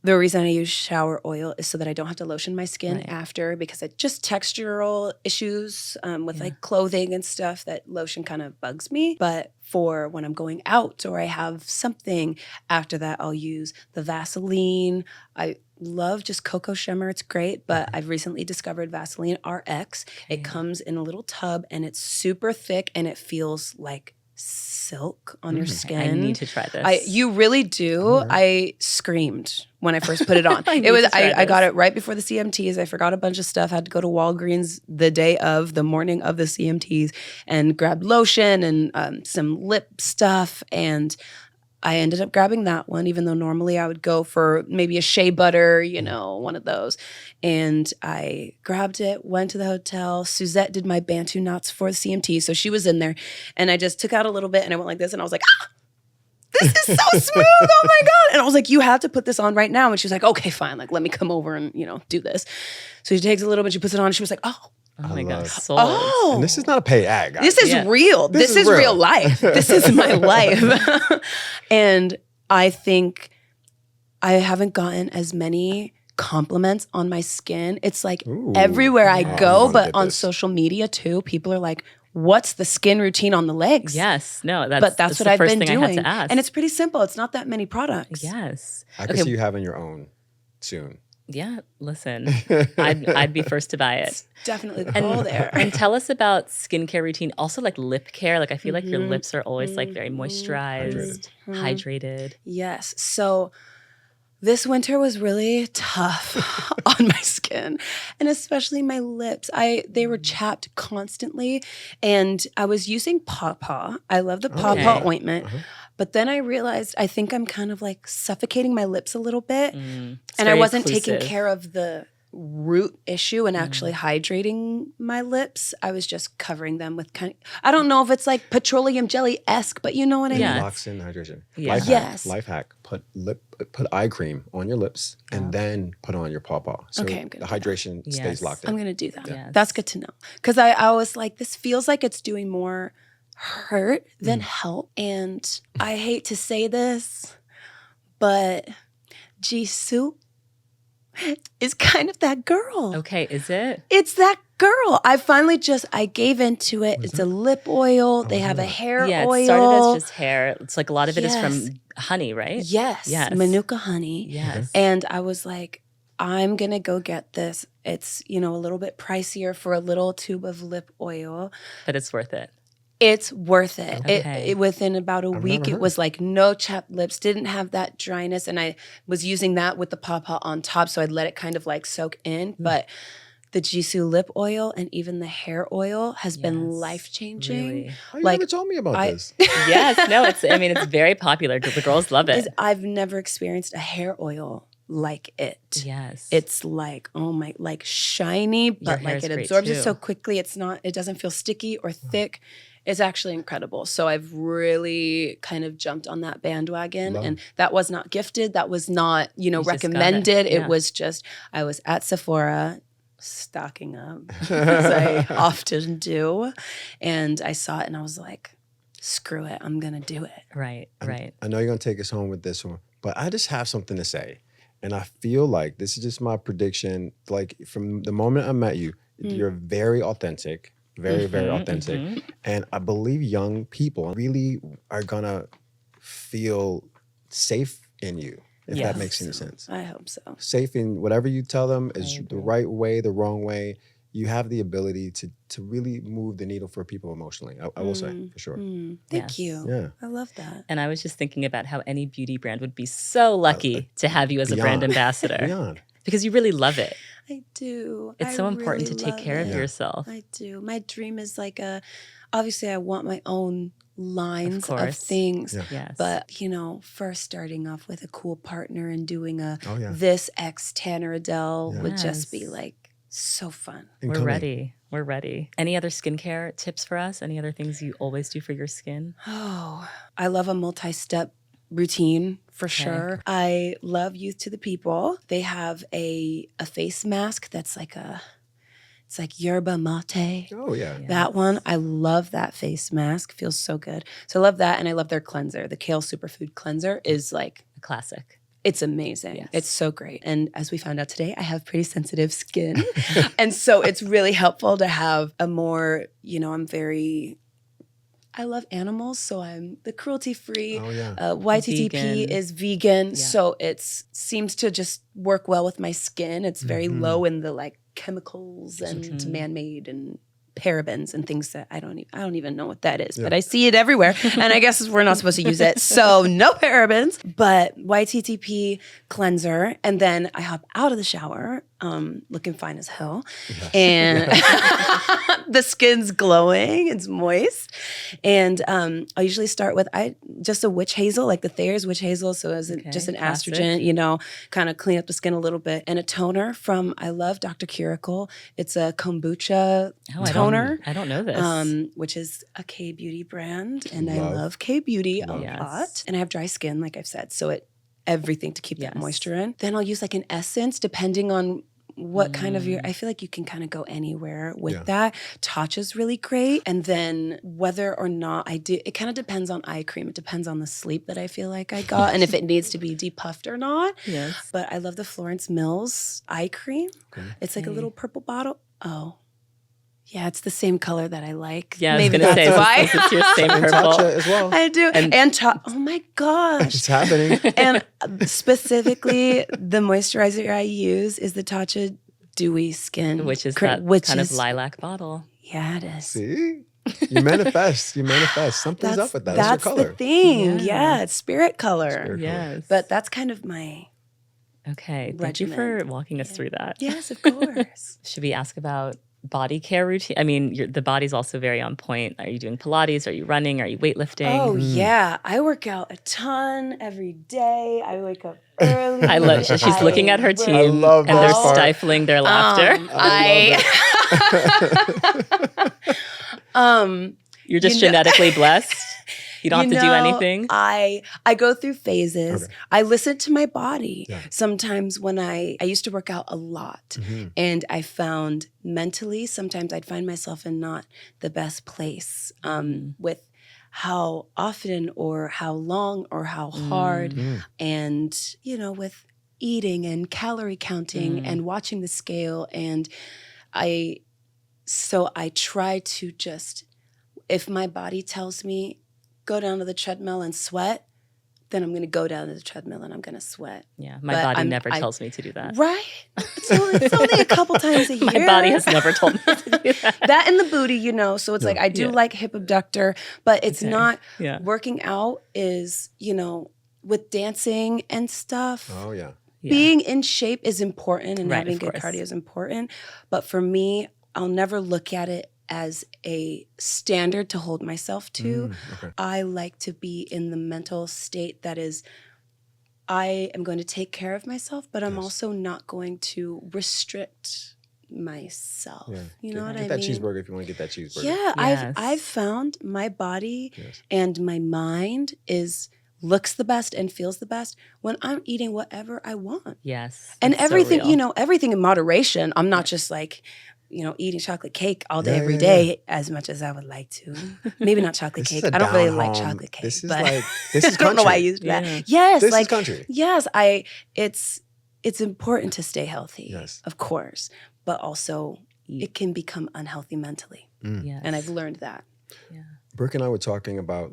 the reason I use shower oil is so that I don't have to lotion my skin Right. after, because it just textural issues with like clothing and stuff, that lotion kind of bugs me. But for when I'm going out or I have something after that, I'll use the Vaseline. I love just cocoa shimmer. It's great, but I've recently discovered Vaseline RX. It comes in a little tub, and it's super thick, and it feels like silk on your skin. I need to try this. You really do. I screamed when I first put it on. I need to try I got this. it right before the CMTs. I forgot a bunch of stuff. Had to go to Walgreens the morning of the CMTs, and grabbed lotion and some lip stuff, and I ended up grabbing that one, even though normally I would go for maybe a shea butter, one of those. And I grabbed it, went to the hotel. Suzette did my Bantu knots for the CMT, so she was in there. And I just took out a little bit, and I went like this, and I was like, this is so smooth. Oh my God. And I was like, you have to put this on right now. And she was like, okay, fine. Like, let me come over and, do this. So she takes a little bit, she puts it on, and she was like, oh. Oh my love God, it. sold. Oh. And this is not a paid ad, guys. This is Yeah. real. This is real real. life. This is my life. And I think I haven't gotten as many compliments on my skin. It's like Ooh. everywhere I I go, wanna but get on this. social media too, people are like, what's the skin routine on the legs? Yes, no, But that's what the I've first been thing I doing. had to ask. And it's pretty simple. It's not that many products. yes, I can see you having your own soon. yeah. Listen, I'd be first to buy it. Definitely the goal there. And tell us about skincare routine. Also, like lip care. Like I feel like your lips are always like very moisturized, hydrated. Yes. So this winter was really tough on my skin, and especially my lips. They were chapped constantly, and I was using Pawpaw. I love the Pawpaw Okay. ointment. But then I realized I think I'm kind of like suffocating my lips a little bit, and I very wasn't taking occlusive. care of the root issue and actually hydrating my lips. I was just covering them with I don't know if it's like petroleum jelly-esque, but you know what I Yeah. mean? Locks in hydration. Yeah. Life hack. Yes. Life hack. Put eye cream on your lips and then put on your pawpaw. So Okay, I'm gonna the do that. hydration Yes. stays locked in. I'm gonna do that. Yes. That's good to know. Because I was like, this feels like it's doing more hurt than help. And I hate to say this, but Jisoo is kind of that girl. Okay, is it? It's that girl. I gave into it. It's a lip oil. They have a hair Yeah, oil. it started as just hair. It's like a lot of it is Yes. from honey, right? Yes. Yes. Manuka honey. Yes. And I was like, I'm going to go get this. It's, a little bit pricier for a little tube of lip oil. But it's worth it. It's worth it. Okay. It within about a week, never it heard. was like no chapped lips, didn't have that dryness. And I was using that with the Pawpaw on top. So I'd let it kind of like soak in. But the Jisoo lip oil and even the hair oil has been Yes, life-changing. really. Oh, you like, never told me about I- this. Yes, no, it's very popular because the girls love it. I've never experienced a hair oil like it. Yes. It's like, like shiny, but hair's like it great absorbs it too. so quickly. It doesn't feel sticky or thick. It's actually incredible. So I've really kind of jumped on that bandwagon. Love. And that was not gifted. That was not, just got it. recommended. Yeah. It was just, I was at Sephora stocking up, as I often do. And I saw it and I was like, screw it, I'm going to do it. Right. I know you're going to take us home with this one, but I just have something to say. And I feel like this is just my prediction. Like from the moment I met you, you're very authentic, very, very authentic. And I believe young people really are going to feel safe in you, if that makes any sense. I hope so. Safe in whatever you tell them is the right way, the wrong way. You have the ability to really move the needle for people emotionally. I will say, for sure. Thank you. Yeah. I love that. And I was just thinking about how any beauty brand would be so lucky to have you as a brand ambassador. Beyond. Because you really love it. I do. It's so important to really take love care of it. yourself. I do. My dream is like obviously I want my own lines of course. things. Yeah. Yes. But, first starting off with a cool partner and doing yeah. this X Tanner Adell Yeah. would just be Yes. like so fun. And We're coming. ready. We're ready. Any other skincare tips for us? Any other things you always do for your skin? Oh, I love a multi-step routine for sure. I love Youth to the People. They have a face mask that's it's like yerba mate. Oh, yeah. That one, I love that face mask. Feels so good. So I love that, and I love their cleanser. The Kale Superfood Cleanser is like A classic. it's amazing. Yes. It's so great. And as we found out today, I have pretty sensitive skin. And so it's really helpful to have a more, I love animals, so I'm the cruelty-free. Oh, yeah. YTTP Vegan. is vegan, Yeah. so it seems to just work well with my skin. It's very low in the chemicals and man-made and parabens and things that I don't even know what that is, but I see it everywhere. And I guess we're not supposed to use it. So no parabens, but YTTP cleanser. And then I hop out of the shower, looking fine as hell. Yes. And the skin's glowing, it's moist. And I'll usually start with just a witch hazel, like the Thayer's witch hazel. So as just an classic. astringent, kind of clean up the skin a little bit. And a toner from, I love Dr. Curicle. It's a kombucha toner. I don't know this. Which is a K-beauty brand. And I Love. love K-beauty a Yes. lot. And I have dry skin, like I've said. So everything to keep that Yes. moisture in. Then I'll use an essence depending on what kind of I feel like you can kind of go anywhere with that. Tatcha's really great. And then whether or not it kind of depends on eye cream. It depends on the sleep that I feel like I got and if it needs to be depuffed or not. Yes. But I love the Florence Mills eye cream. Okay. It's like a little purple bottle. Oh. Yeah, it's the same color that I like. Yeah, maybe I was going to that's say, why. it's your same And purple. Tatcha as well. I do. And oh my gosh. It's happening. And specifically, the moisturizer I use is the Tatcha Dewy Skin. Which is Cream, that which kind is, of lilac bottle. Yeah, it is. See? You manifest. Something's up with that. That's That's your color. the thing. Yeah. Yeah, it's spirit color. Spirit. Yes. But that's kind of my Okay. Thank you for regimen. walking us through that. Yes, of course. Should we ask about body care routine? I mean, the body's also very on point. Are you doing Pilates? Are you running? Are you weightlifting? Oh yeah, I work out a ton every day. I wake up early. I love. She's looking at her team, I love and they're this part. stifling their laughter. You're just genetically blessed. You don't have to do anything. I go through phases. Okay. I listen to my body. Yeah. Sometimes when I used to work out a lot, and I found mentally, sometimes I'd find myself in not the best place with how often or how long or how hard, and with eating and calorie counting and watching the scale, and I try to just, if my body tells me go down to the treadmill and sweat, then I'm going to go down to the treadmill and I'm going to sweat. Yeah, my But body never tells me to do that. Right? It's only a couple times a year. My body has never told me to do that. That and the booty, So it's like I do like hip abductor, but it's not working out is, with dancing and stuff. Oh, yeah. Being in shape is important and Right, having of good course. cardio is important. But for me, I'll never look at it as a standard to hold myself to. Okay. I like to be in the mental state that is, I am going to take care of myself, but I'm also not going to restrict myself. Yeah. You know what I Get mean? that cheeseburger if you want to get that cheeseburger. Yeah, Yes. I've found my body Yes. and my mind looks the best and feels the best when I'm eating whatever I want. Yes. And it's so everything, real. everything in moderation. I'm not just like eating chocolate cake all day, Yeah, every yeah, day as much as I would like to. Maybe not chocolate This is cake. a I don't really down like home. chocolate cake. This is but this is I don't know why I country. used Yeah. that. Yes, This like is country. yes, it's important to stay healthy, Yes. of course, but also Eat. it can become unhealthy mentally. Yes. And I've learned that. Yeah. Brooke and I were talking about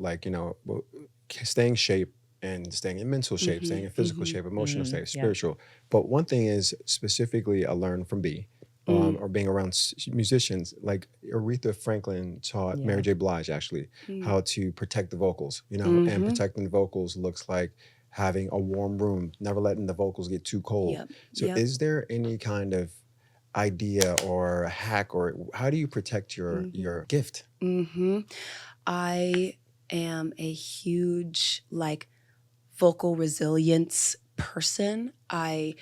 staying shape and staying in mental shape, staying in physical shape, emotional shape, yeah. spiritual. But one thing is specifically I learned from B, or being around musicians, like Aretha Franklin taught Mary J. Blige actually how to protect the vocals, and protecting the vocals looks like having a warm room, never letting the vocals get too cold. Yep. So Yep. is there any kind of idea or a hack, or how do you protect your gift? I am a huge vocal resilience person. I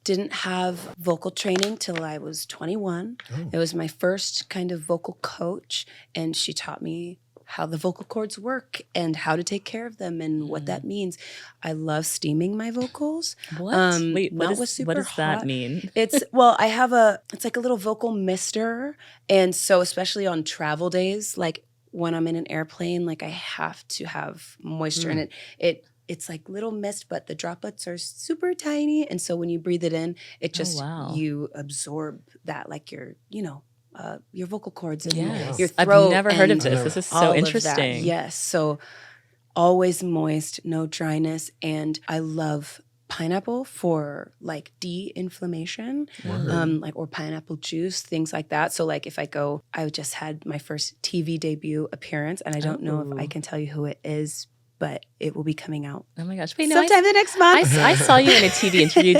didn't have vocal training till I was 21. Oh. It was my first kind of vocal coach, and she taught me how the vocal cords work and how to take care of them and what that means. I love steaming my vocals. What? Wait, not what with super does that hot. mean? It's like a little vocal mister. And so especially on travel days, like when I'm in an airplane, like I have to have moisture in it. It's like little mist, but the droplets are super tiny. And so when you breathe it in, it just, wow. you absorb that, like your vocal cords and Yes. your I've throat. never heard of and this. This is all so of that. interesting. Yes. So always moist, no dryness. And I love pineapple for like de-inflammation, or pineapple juice, things like that. So like if I just had my first TV debut appearance, and I don't know if I can tell you who it is, but it will be coming out. Oh my gosh! Wait, no, sometime the next month. I saw you in a TV interview. You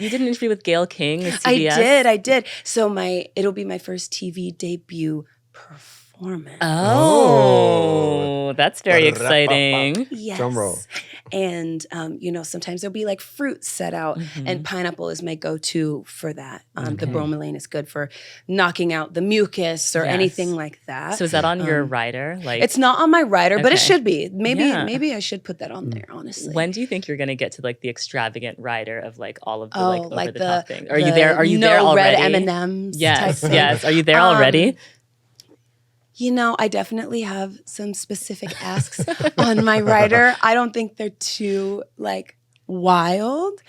did an interview with Gayle King at CBS? I did. So it'll be my first TV debut performance. Oh, that's very exciting. Yes. Drum roll. And sometimes there'll be like fruit set out, and pineapple is my go-to for that. The bromelain is good for knocking out the mucus or anything like that. So is that on your rider? Like, it's not on my rider, but it Okay. should be. Maybe Yeah. maybe I should put that on there. Honestly, when do you think you're going to get to like the extraordinary rider of like all of the like over the top things? Are the you there? Are you there no already? red M&Ms Yes, type thing. yes. Are you there already? I definitely have some specific asks on my rider. I don't think they're too wild.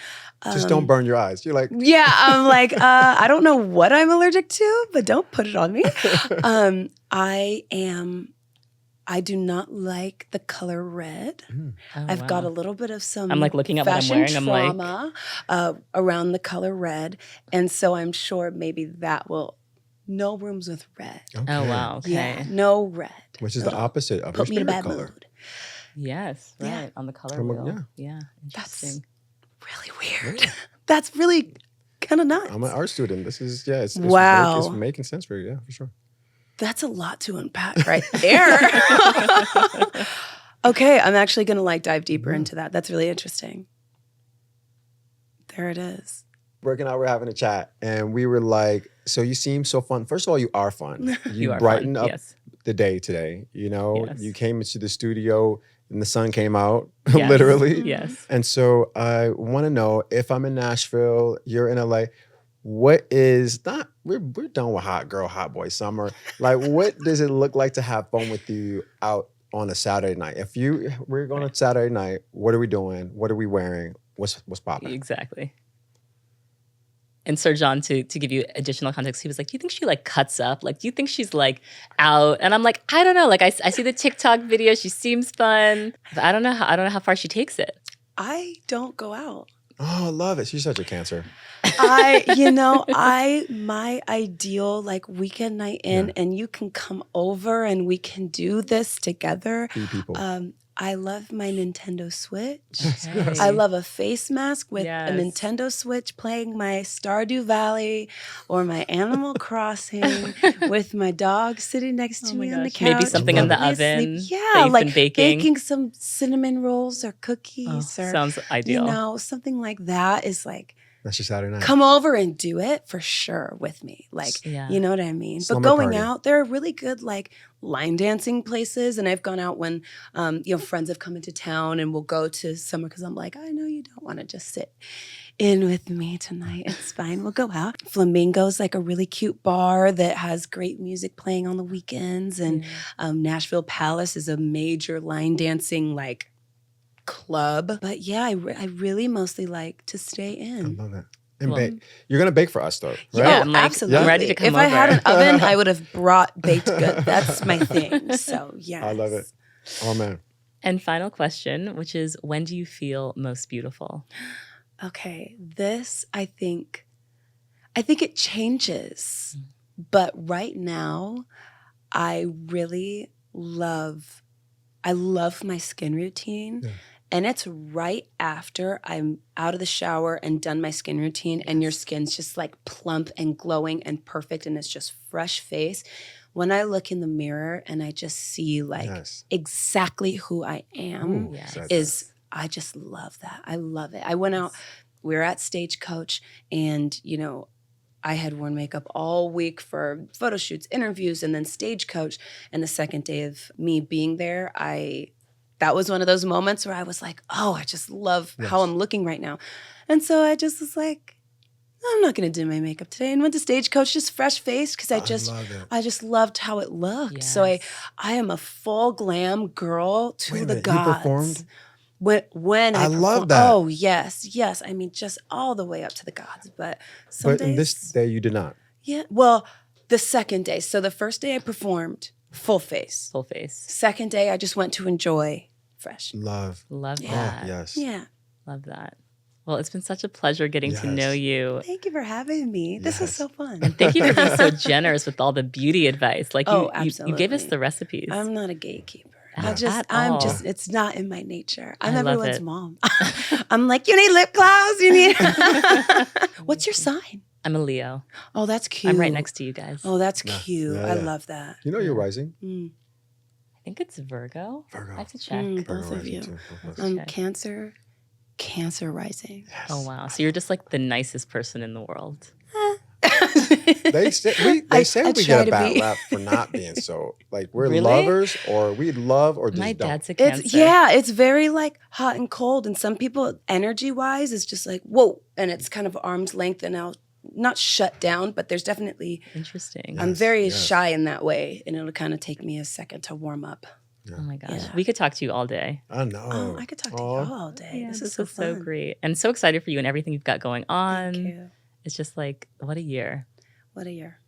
Just don't burn your eyes. You're like, Yeah, I'm like, I don't know what I'm allergic to, but don't put it on me. I do not like the color red. Oh, I've got wow. a little bit of some I'm like looking at what I'm fashion wearing. I'm like, trauma around the color red. And so I'm sure maybe that will, no rooms with red. okay. oh wow, okay. Yeah, no red. Which is the opposite of your Put me in a spirit bad color. mood. Yes, right. Yeah. On the color From wheel. yeah. Yeah, interesting. Really weird. That's really kind of nuts. I'm an art student. This is it's Wow. It's making sense for you. Yeah, for sure. That's a lot to unpack right there. Okay, I'm actually going to dive deeper into that. That's really interesting. There it is. Brooke and I were having a chat, and we were like, "So you seem so fun. First of all, you are fun. You are brighten fun, up yes. the day today. Yes. You came into the studio, and the sun came out, Yes. literally. Yes. And so I want to know, if I'm in Nashville, you're in LA, what is not? We're done with hot girl, hot boy summer. Like, what does it look like to have fun with you out on a Saturday night? We're going on Saturday night, what are we doing? What are we wearing? What's popping? Exactly. And Sir John, to give you additional context, he was like, do you think she cuts up? Do you think she's out? And I'm like, I don't know. I see the TikTok video. She seems fun. But I don't know how far she takes it. I don't go out. Oh, I love it. She's such a Cancer. My ideal weekend night in, and you can come over and we can do this together. Be people. I love my Nintendo Switch. Okay. I love a face mask with Yes. a Nintendo Switch playing my Stardew Valley or my Animal Crossing with my dog sitting next to Oh my me on the gosh. couch. Maybe something in the probably oven asleep. that Yeah, you've been baking. baking some cinnamon rolls or cookies or Sounds ideal. something like that is That's your Saturday night. come over and do it for sure with me. Yeah. You know what I mean? Slumber But going party. out, there are really good line dancing places. And I've gone out when, friends have come into town and we'll go to somewhere because I'm like, I know you don't want to just sit in with me tonight. It's fine. We'll go out. Flamingo's like a really cute bar that has great music playing on the weekends. And Nashville Palace is a major line dancing like club. But yeah, I really mostly like to stay in. I love it. And bake. You're going to bake for us, though, right? Yeah, I'm like, absolutely. I'm ready to come if over. I had an oven, I would have brought baked goods. That's my thing. So, yeah. I love it. Oh, man. And final question, which is, when do you feel most beautiful? Okay, this I think it changes. But right now, I love my skin routine. Yeah. And it's right after I'm out of the shower and done my skin routine and your skin's just like plump and glowing and perfect and it's just fresh face. When I look in the mirror and I just see like exactly who I am, I just love that. I love it. I went out, we were at Stagecoach and, you know, I had worn makeup all week for photo shoots, interviews, and then Stagecoach. And the second day of me being there, that was one of those moments where I was like, oh, I just love how I'm looking right now. And so I just was like, I'm not going to do my makeup today. And went to Stagecoach just fresh-faced because I just loved how it looked. Yes. So I am a full glam girl to the gods. You performed? When I love that. Oh, yes. I mean, just all the way up to the gods. But some days, in this day, you did not. Yeah. Well, the second day. So the first day I performed full face. Full face. Second day, I just went to enjoy fresh. Love that. Oh, yes. Yeah. Love that. Well, it's been such a pleasure getting to know you. Thank you for having me. This was so fun. And thank you for being so generous with all the beauty advice. Like absolutely. You gave us the recipes. I'm not a gatekeeper. Yeah. It's not in my nature. I'm everyone's mom. I'm like, you need lip gloss. You need. What's your sign? I'm a Leo. Oh, that's cute. I'm right next to you guys. Oh, that's cute. I love that. You know you're rising? I think it's Virgo. I have to check. Both of you. Cancer rising. Yes. Oh, wow. So you're just like the nicest person in the world. They say we get a bad rap for not being so. Like we're lovers, or we love, or just My don't. dad's a Cancer. It's very like hot and cold, and some people energy wise is just like whoa, and it's kind of arm's length, and I'll not shut down, but there's definitely interesting. I'm very shy in that way, and it'll kind of take me a second to warm up. Yeah. Oh my gosh, we could talk to you all day. I know. Oh, I could talk to you all day. Yeah, this is so great, and so excited for you and everything you've got going on. Thank you. It's just like what a year. What a year.